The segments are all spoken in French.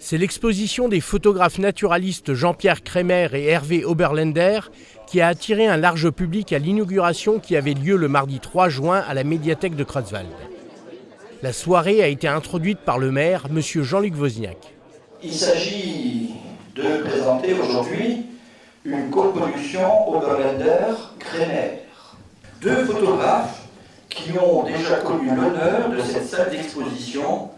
C'est l'exposition des photographes naturalistes Jean-Pierre Kremer et Hervé Oberländer qui a attiré un large public à l'inauguration qui avait lieu le mardi 3 juin à la médiathèque de Creutzwald. La soirée a été introduite par le maire, M. Jean-Luc Wozniak. Il s'agit de présenter aujourd'hui une coproduction Oberländer-Kremer. Deux photographes qui ont déjà connu l'honneur de cette salle d'exposition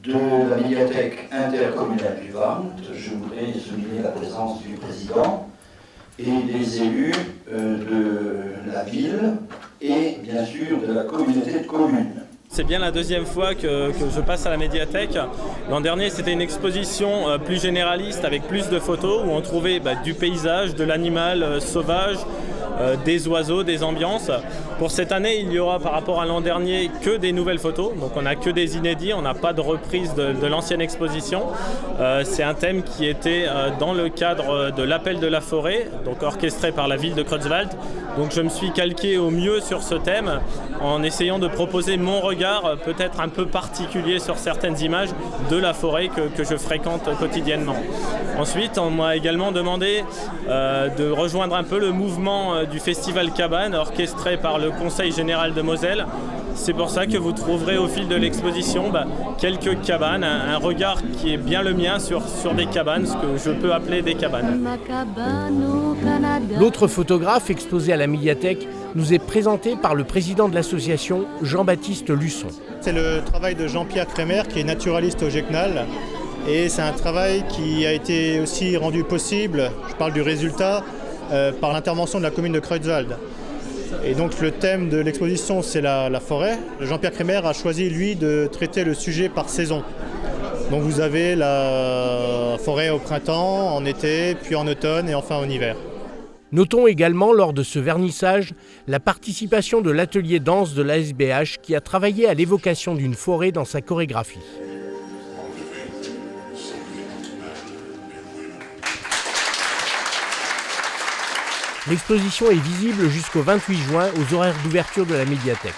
de la médiathèque intercommunale du Warnt. Je voudrais souligner la présence du président et des élus de la ville et bien sûr de la communauté de communes. C'est bien la deuxième fois que je passe à la médiathèque. L'an dernier, c'était une exposition plus généraliste avec plus de photos où on trouvait du paysage, de l'animal sauvage, des oiseaux, des ambiances. Pour cette année, il y aura par rapport à l'an dernier que des nouvelles photos. Donc on n'a que des inédits, on n'a pas de reprise de l'ancienne exposition. C'est un thème qui était dans le cadre de l'appel de la forêt, donc orchestré par la ville de Creutzwald. Donc je me suis calqué au mieux sur ce thème en essayant de proposer mon regard peut-être un peu particulier sur certaines images de la forêt que je fréquente quotidiennement. Ensuite, on m'a également demandé de rejoindre un peu le mouvement du Festival Cabane orchestré par le Conseil général de Moselle. C'est pour ça que vous trouverez au fil de l'exposition quelques cabanes, un regard qui est bien le mien sur des cabanes, ce que je peux appeler des cabanes. L'autre photographe exposé à la médiathèque nous est présenté par le président de l'association, Jean-Baptiste Luçon. C'est le travail de Jean-Pierre Kremer qui est naturaliste au Gecknal. Et c'est un travail qui a été aussi rendu possible, je parle du résultat, par l'intervention de la commune de Creutzwald. Et donc le thème de l'exposition, c'est la forêt. Jean-Pierre Kremer a choisi, lui, de traiter le sujet par saison. Donc vous avez la forêt au printemps, en été, puis en automne et enfin en hiver. Notons également lors de ce vernissage la participation de l'atelier danse de l'ASBH qui a travaillé à l'évocation d'une forêt dans sa chorégraphie. L'exposition est visible jusqu'au 28 juin aux horaires d'ouverture de la médiathèque.